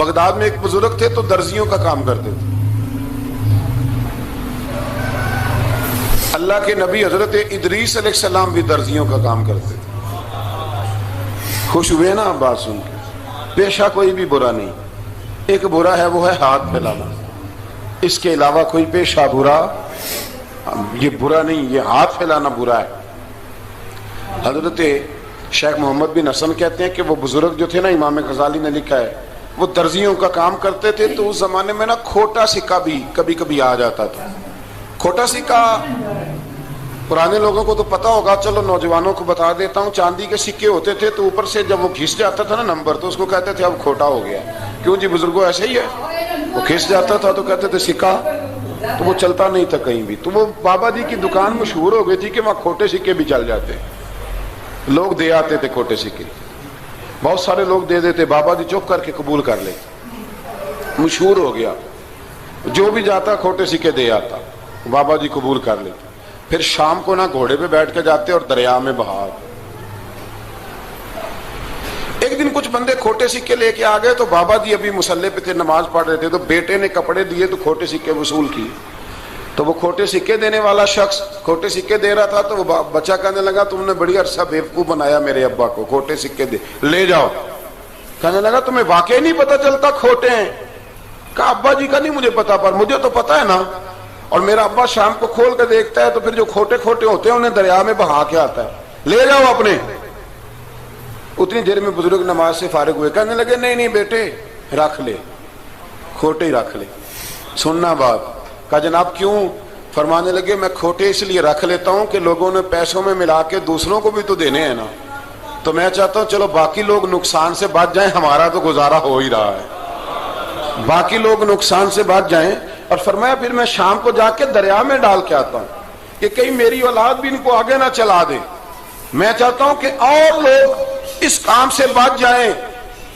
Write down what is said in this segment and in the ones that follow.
Baghdad میں ایک بزرگ تھے تو درزیوں کا کام کرتے تھے. اللہ کے نبی حضرت ادریس علیہ السلام بھی درزیوں کا کام کرتے تھے. خوش ہوئے نا بات سن کے؟ پیشہ کوئی بھی برا نہیں. ایک برا ہے وہ ہے ہاتھ پھیلانا. اس کے علاوہ کوئی پیشہ برا یہ برا نہیں، یہ ہاتھ پھیلانا برا ہے. حضرت شیخ محمد بن حسن کہتے ہیں کہ وہ بزرگ جو تھے نا، امام غزالی نے لکھا ہے، وہ درزیوں کا کام کرتے تھے. تو اس زمانے میں نا کھوٹا سکہ بھی کبھی کبھی آ جاتا تھا. کھوٹا سکہ پرانے لوگوں کو تو پتا ہوگا، چلو نوجوانوں کو بتا دیتا ہوں. چاندی کے سکے ہوتے تھے تو اوپر سے جب وہ کھس جاتا تھا نا نمبر، تو اس کو کہتے تھے اب کھوٹا ہو گیا. کیوں جی بزرگوں ایسے ہی ہے. وہ کھس جاتا تھا تو کہتے تھے سکہ، تو وہ چلتا نہیں تھا کہیں بھی. تو وہ بابا جی کی دکان مشہور ہو گئی تھی کہ وہاں کھوٹے سکے بھی چل جاتے. لوگ دے آتے تھے کھوٹے سکے، بہت سارے لوگ دے دیتے. بابا جی چپ کر کے قبول کر لیتے. مشہور ہو گیا، جو بھی جاتا کھوٹے سکے دے آتا. بابا جی قبول کر لیتے. پھر شام کو نا گھوڑے پہ بیٹھ کے جاتے اور دریا میں بہا. ایک دن کچھ بندے کھوٹے سکے لے کے آ گئے تو بابا جی ابھی مصلے پہ تھے، نماز پڑھ رہے تھے. تو بیٹے نے کپڑے دیے تو کھوٹے سکے وصول کیے. تو وہ کھوٹے سکے دینے والا شخص کھوٹے سکے دے رہا تھا. تو وہ بچہ کہنے لگا تم نے بڑی عرصہ بیوقوف بنایا میرے ابا کو، کھوٹے سکے دے لے جاؤ. کہنے لگا تمہیں واقعی نہیں پتا چلتا کھوٹے ہیں؟ کہا ابا جی کا نہیں مجھے پتا، پر مجھے تو پتا ہے نا. اور میرا ابا شام کو کھول کے دیکھتا ہے تو پھر جو کھوٹے کھوٹے ہوتے ہیں انہیں دریا میں بہا کے آتا ہے. لے جاؤ اپنے. اتنی دیر میں بزرگ نماز سے فارغ ہوئے. کہنے لگے نہیں نہیں بیٹے رکھ لے، کھوٹے ہی رکھ لے. سننا بات. کہا جناب کیوں؟ فرمانے لگے میں کھوٹے اس لیے رکھ لیتا ہوں کہ لوگوں نے پیسوں میں ملا کے دوسروں کو بھی تو دینے ہیں نا. تو میں چاہتا ہوں چلو باقی لوگ نقصان سے بچ جائیں، ہمارا تو گزارا ہو ہی رہا ہے. باقی لوگ نقصان سے بچ جائیں. اور فرمایا پھر میں شام کو جا کے دریا میں ڈال کے آتا ہوں کہ کہیں میری اولاد بھی ان کو آگے نہ چلا دے. میں چاہتا ہوں کہ اور لوگ اس کام سے بچ جائیں.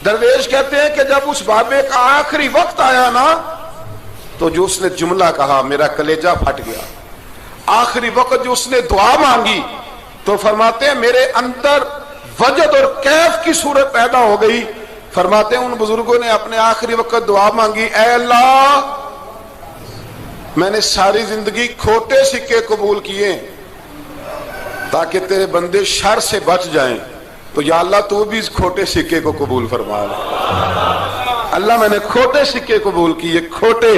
درویش کہتے ہیں کہ جب اس بابے کا آخری وقت آیا نا تو جو اس نے جملہ کہا میرا کلیجہ پھٹ گیا. آخری وقت جو اس نے دعا مانگی تو فرماتے ہیں میرے اندر وجد اور کیف کی صورت پیدا ہو گئی. فرماتے ہیں ان بزرگوں نے اپنے آخری وقت دعا مانگی، اے اللہ میں نے ساری زندگی کھوٹے سکے قبول کیے تاکہ تیرے بندے شر سے بچ جائیں. تو یا اللہ تو بھی اس کھوٹے سکے کو قبول فرما لے. اللہ میں نے کھوٹے سکے قبول کیے، کھوٹے،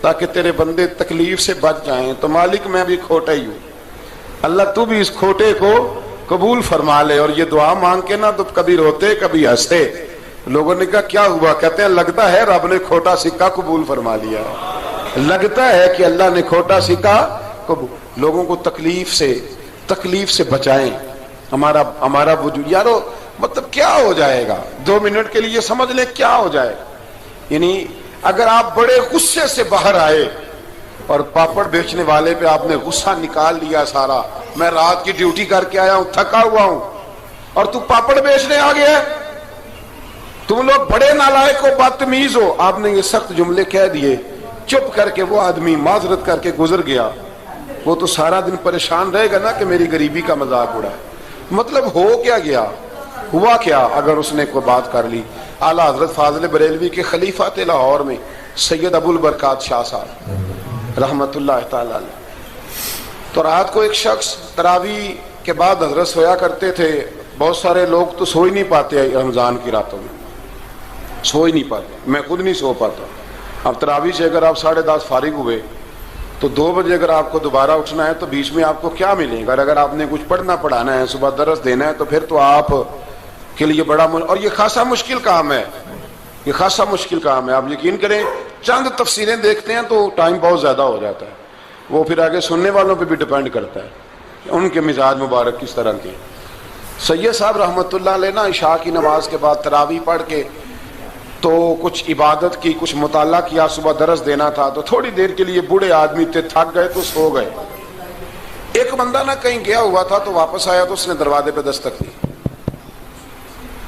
تاکہ تیرے بندے تکلیف سے بچ جائیں. تو مالک میں بھی کھوٹا ہی ہوں، اللہ تو بھی اس کھوٹے کو قبول فرما لے. اور یہ دعا مانگ کے نا تو کبھی روتے کبھی ہنستے. لوگوں نے کہا کیا ہوا؟ کہتے ہیں لگتا ہے رب نے کھوٹا سکہ قبول فرما لیا. لگتا ہے کہ اللہ نے کھوٹا سکہ قبول. لوگوں کو تکلیف سے بچائیں. ہمارا وجود یارو مطلب کیا ہو جائے گا 2 منٹ کے لیے سمجھ لیں کیا ہو جائے. یعنی اگر آپ بڑے غصے سے باہر آئے اور پاپڑ بیچنے والے پہ آپ نے غصہ نکال لیا سارا، میں رات کی ڈیوٹی کر کے آیا ہوں تھکا ہوا ہوں اور تو پاپڑ بیچنے آ گیا ہے، تم لوگ بڑے نالائق ہو بدتمیز ہو. آپ نے یہ سخت جملے کہہ دیے، چپ کر کے وہ آدمی معذرت کر کے گزر گیا. وہ تو سارا دن پریشان رہے گا نا کہ میری غریبی کا مذاق اڑا. مطلب ہو کیا گیا، ہوا کیا اگر اس نے کوئی بات کر لی. اعلیٰ حضرت فاضل بریلوی کے خلیفہ تھے لاہور میں سید ابو البرکات شاہ صاحب رحمت اللہ تعالی علیہ. تو رات کو ایک شخص تراویح کے بعد حضرت سویا کرتے تھے. بہت سارے لوگ تو سو ہی نہیں پاتے رمضان کی راتوں میں، سو ہی نہیں پاتے. میں خود نہیں سو پاتا. اب تراویح سے اگر آپ 10:30 فارغ ہوئے تو 2 بجے اگر آپ کو دوبارہ اٹھنا ہے تو بیچ میں آپ کو کیا ملے گا؟ اگر آپ نے کچھ پڑھنا پڑھانا ہے، صبح درس دینا ہے، تو پھر تو آپ کے لیے بڑا اور یہ خاصا مشکل کام ہے. یہ خاصا مشکل کام ہے. آپ یقین کریں چند تفسیریں دیکھتے ہیں تو ٹائم بہت زیادہ ہو جاتا ہے. وہ پھر آگے سننے والوں پہ بھی ڈیپینڈ کرتا ہے ان کے مزاج مبارک کس طرح کے. سید صاحب رحمت اللہ علیہ نا عشاء کی نماز کے بعد تراویح پڑھ کے تو کچھ عبادت کی، کچھ مطالعہ کیا، صبح درس دینا تھا تو تھوڑی دیر کے لیے بوڑھے آدمی تھے، تھک گئے تو سو گئے. ایک بندہ نہ کہیں گیا ہوا تھا تو واپس آیا تو اس نے دروازے پہ دستک دی.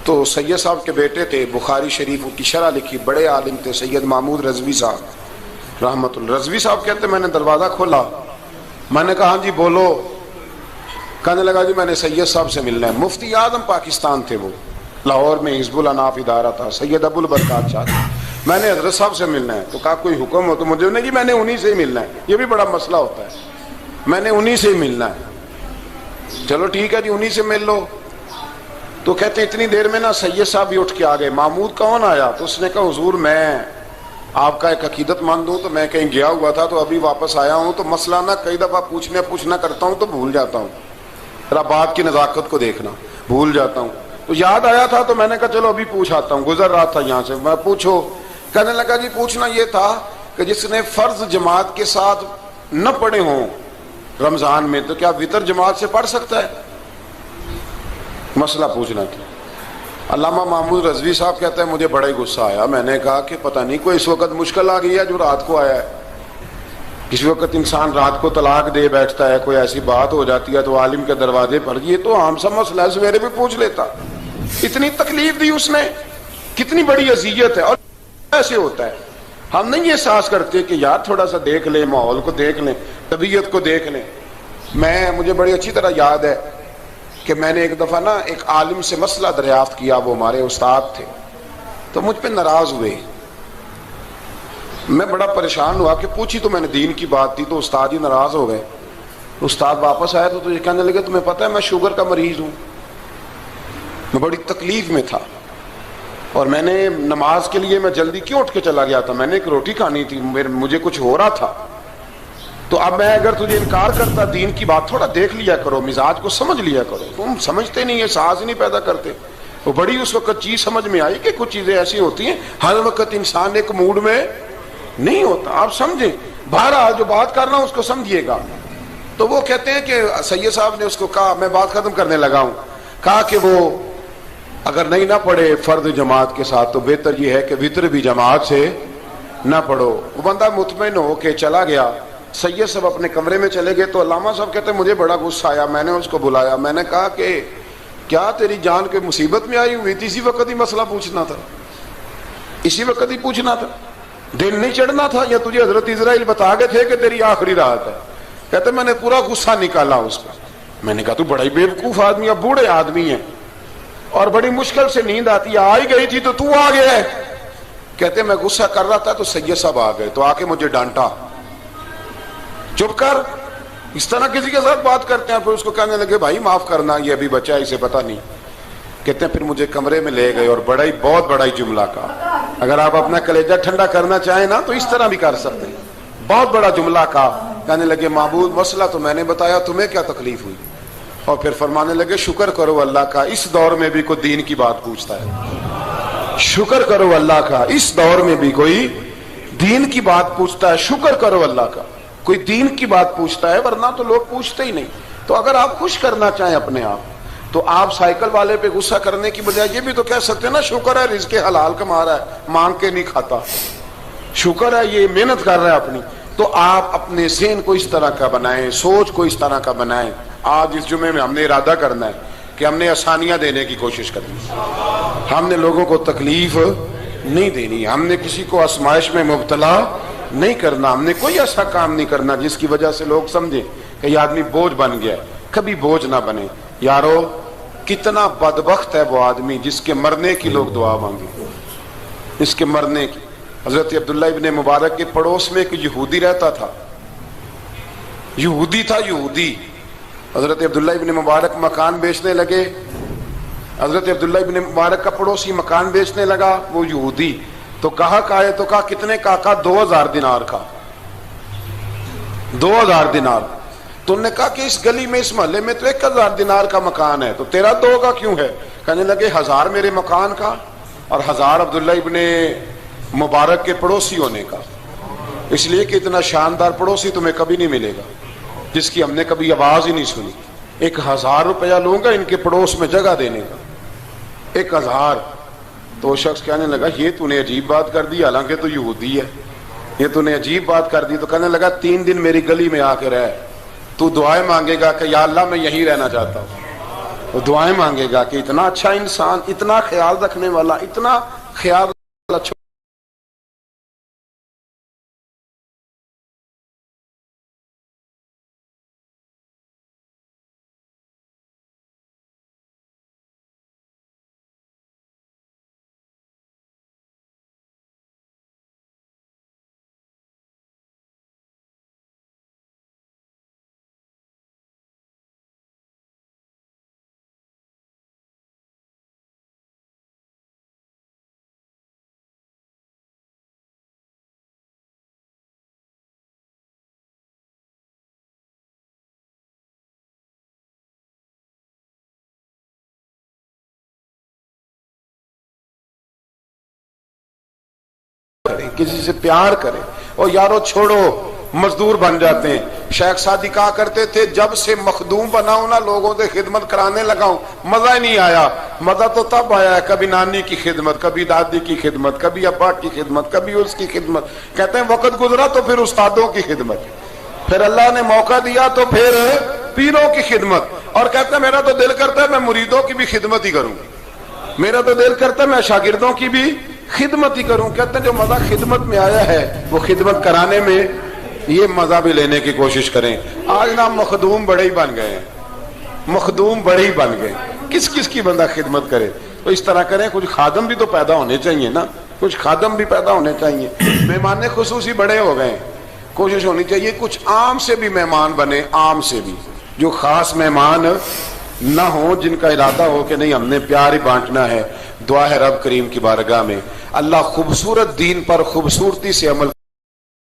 تو سید صاحب کے بیٹے تھے، بخاری شریف کی شرح لکھی، بڑے عالم تھے سید محمود رضوی صاحب رحمت اللہ. رضوی صاحب کہتے میں نے دروازہ کھولا، میں نے کہا ہاں جی بولو. کہنے لگا جی میں نے سید صاحب سے ملنا ہے. مفتی اعظم پاکستان تھے وہ، لاہور میں حزب الاناف ادارہ تھا، سید ابو البرکات شاہ. میں نے حضرت صاحب سے ملنا ہے. تو کہا کوئی حکم ہو تو مجھے نہیں, میں نے انہی سے ہی ملنا ہے. یہ بھی بڑا مسئلہ ہوتا ہے, میں نے انہی سے ہی ملنا ہے. چلو ٹھیک ہے جی, انہی سے مل لو. تو کہتے ہیں اتنی دیر میں نا سید صاحب بھی اٹھ کے آ گئے. محمود کون آیا؟ تو اس نے کہا حضور میں آپ کا ایک عقیدت مند ہوں, تو میں کہیں گیا ہوا تھا تو ابھی واپس آیا ہوں, تو مسئلہ نا کئی دفعہ پوچھنا کرتا ہوں تو بھول جاتا ہوں, ذرا بات کی نزاکت کو دیکھنا, بھول جاتا ہوں. تو یاد آیا تھا تو میں نے کہا چلو ابھی پوچھ آتا ہوں, گزر رہا تھا یہاں سے. میں پوچھو. کہنے لگا جی پوچھنا یہ تھا کہ جس نے فرض جماعت کے ساتھ نہ پڑھے ہوں رمضان میں, تو کیا وتر جماعت سے پڑھ سکتا ہے؟ مسئلہ پوچھنا تھا. علامہ محمود رضوی صاحب کہتے ہیں مجھے بڑا ہی غصہ آیا. میں نے کہا کہ پتہ نہیں کوئی اس وقت مشکل آ گئی ہے جو رات کو آیا ہے. کسی وقت انسان رات کو طلاق دے بیٹھتا ہے, کوئی ایسی بات ہو جاتی ہے تو عالم کے دروازے پر, یہ تو عام سا مسئلہ ہے, سویرے بھی پوچھ لیتا. اتنی تکلیف دی اس نے, کتنی بڑی اذیت ہے. اور ایسے ہوتا ہے, ہم نہیں احساس کرتے کہ یار تھوڑا سا دیکھ لیں, ماحول کو دیکھ لیں, طبیعت کو دیکھ لیں. مجھے بڑی اچھی طرح یاد ہے کہ میں نے ایک دفعہ نا ایک عالم سے مسئلہ دریافت کیا, وہ ہمارے استاد تھے, تو مجھ پہ ناراض ہوئے. میں بڑا پریشان ہوا کہ پوچھی تو میں نے دین کی بات تھی, تو استاد ہی ناراض ہو گئے. استاد واپس آیا تو یہ کہنے لگے تمہیں پتہ ہے میں شوگر کا مریض ہوں. میں بڑی تکلیف میں تھا, اور میں نے نماز کے لیے میں جلدی کیوں اٹھ کے چلا گیا تھا, میں نے ایک روٹی کھانی تھی, مجھے کچھ ہو رہا تھا. تو اب میں اگر تجھے انکار کرتا, دین کی بات تھوڑا دیکھ لیا کرو, مزاج کو سمجھ لیا کرو, تم سمجھتے نہیں, احساس نہیں پیدا کرتے. وہ بڑی اس وقت چیز سمجھ میں آئی کہ کچھ چیزیں ایسی ہوتی ہیں ہر وقت انسان ایک موڈ میں نہیں ہوتا. آپ سمجھیں, بہرحال جو بات کرنا اس کو سمجھیے گا. تو وہ کہتے ہیں کہ سید صاحب نے اس کو کہا, میں بات ختم کرنے لگا ہوں, کہا کہ وہ اگر نہیں نہ پڑھے فرض جماعت کے ساتھ تو بہتر یہ ہے کہ وتر بھی جماعت سے نہ پڑھو. وہ بندہ مطمئن ہو کے چلا گیا. سید صاحب اپنے کمرے میں چلے گئے تو علامہ صاحب کہتے ہیں مجھے بڑا غصہ آیا. میں نے اس کو بلایا, میں نے کہا کہ کیا تیری جان کے مصیبت میں آئی ہوئی تھی, اسی وقت ہی مسئلہ پوچھنا تھا, اسی وقت ہی پوچھنا تھا, دن نہیں چڑھنا تھا, یا تجھے حضرت اسرائیل بتا گئے تھے کہ تیری آخری رات ہے؟ کہتے میں نے پورا غصہ نکالا اس کا. میں نے کہا تو بڑا ہی بیوقوف آدمی ہے, بوڑھے آدمی ہیں, اور بڑی مشکل سے نیند آتی ہے, آ ہی گئی تھی تو آ گیا ہے. کہتے میں غصہ کر رہا تھا تو سید صاحب آ گئے, تو آ کے مجھے ڈانٹا, چپ کر, اس طرح کسی کے ساتھ بات کرتے ہیں. پھر اس کو کہنے لگے بھائی معاف کرنا, یہ ابھی بچہ ہے, اسے پتہ نہیں. کہتے ہیں پھر مجھے کمرے میں لے گئے اور بہت بڑا ہی جملہ کہا. اگر آپ اپنا کلیجہ ٹھنڈا کرنا چاہیں نا تو اس طرح بھی کر سکتے ہیں. بہت بڑا جملہ کہا. کہنے لگے معبود مسئلہ تو میں نے بتایا, تمہیں کیا تکلیف ہوئی؟ اور پھر فرمانے لگے شکر کرو اللہ کا, اس دور میں بھی کوئی دین کی بات پوچھتا ہے. شکر کرو اللہ کا, اس دور میں بھی کوئی دین کی بات پوچھتا ہے. شکر کرو اللہ کا, کوئی دین کی بات پوچھتا ہے, ورنہ تو لوگ پوچھتے ہی نہیں. تو اگر آپ خوش کرنا چاہیں اپنے آپ, تو آپ سائیکل والے پہ غصہ کرنے کی بجائے یہ بھی تو کہہ سکتے ہیں نا شکر ہے رزق حلال کما رہا ہے, مانگ کے نہیں کھاتا, شکر ہے یہ محنت کر رہا ہے اپنی. تو آپ اپنے ذہن کو اس طرح کا بنائیں, سوچ کو اس طرح کا بنائیں. آج اس جمعے میں ہم نے ارادہ کرنا ہے کہ ہم نے آسانیاں دینے کی کوشش کرنی, ہم نے لوگوں کو تکلیف نہیں دینی, ہم نے کسی کو آزمائش میں مبتلا نہیں کرنا, ہم نے کوئی ایسا کام نہیں کرنا جس کی وجہ سے لوگ سمجھیں کہ یہ آدمی بوجھ بن گیا ہے. کبھی بوجھ نہ بنے. یارو کتنا بدبخت ہے وہ آدمی جس کے مرنے کی لوگ دعا مانگے, اس کے مرنے کی. حضرت عبداللہ ابن مبارک کے پڑوس میں ایک یہودی رہتا تھا, یہودی تھا, یہودی. حضرت عبداللہ ابن مبارک مکان بیچنے لگے. حضرت عبداللہ ابن مبارک کا پڑوسی مکان بیچنے لگا, وہ یہودی. تو کہا تو کہا کتنے کا؟ 2000 دینار کا. 2000 دینار. تو انہوں نے کہا کہ اس گلی میں, اس محلے میں تو 1000 دینار کا مکان ہے, تو تیرا 2 کا کیوں ہے؟ کہنے لگے 1000 میرے مکان کا اور 1000 عبداللہ ابن مبارک کے پڑوسی ہونے کا, اس لیے کہ اتنا شاندار پڑوسی تمہیں کبھی نہیں ملے گا جس کی ہم نے کبھی آواز ہی نہیں سنی. 1000 روپیہ لوں گا ان کے پڑوس میں جگہ دینے کا, 1000. تو وہ شخص کہنے لگا یہ تو نے عجیب بات کر دی, حالانکہ تو یہودی ہے, یہ تو نے عجیب بات کر دی. تو کہنے لگا 3 دن میری گلی میں آ کے رہ, تو دعائیں مانگے گا کہ یا اللہ میں یہیں رہنا چاہتا ہوں. وہ دعائیں مانگے گا کہ اتنا اچھا انسان, اتنا خیال رکھنے والا, اتنا خیال والا کسی سے پیار کرے. اور یارو چھوڑو مزدور بن جاتے ہیں. شیخ سعدی کہا کرتے تھے جب سے مخدوم بناؤں نا لوگوں سے خدمت کرانے لگاؤں مزہ ہی نہیں آیا. مزہ تو تب آیا ہے کبھی نانی کی خدمت, کبھی دادی کی خدمت, کبھی ابا کی خدمت, کبھی اس کی خدمت. کہتے ہیں وقت گزرا تو پھر استادوں کی خدمت, پھر اللہ نے موقع دیا تو پھر پیروں کی خدمت. اور کہتے ہیں میرا تو دل کرتا ہے میں مریدوں کی بھی خدمت ہی کروں, میرا تو دل کرتا ہے میں شاگردوں کی بھی خدمت ہی کروں. کہتے ہیں جو مزہ خدمت میں آیا ہے وہ خدمت کرانے میں یہ مزہ بھی لینے کی کوشش کریں. آج نا مخدوم بڑے ہی بن گئے ہیں, مخدوم بڑے ہی بن گئے, کس کس کی بندہ خدمت کرے. تو اس طرح کریں, کچھ خادم بھی تو پیدا ہونے چاہیے نا, کچھ خادم بھی پیدا ہونے چاہیے. مہمان خصوصی بڑے ہو گئے, کوشش ہونی چاہیے کچھ عام سے بھی مہمان بنے, عام سے بھی, جو خاص مہمان نہ ہوں, جن کا ارادہ ہو کہ نہیں ہم نے پیار ہی بانٹنا ہے. دعا ہے رب کریم کی بارگاہ میں اللہ خوبصورت دین پر خوبصورتی سے عمل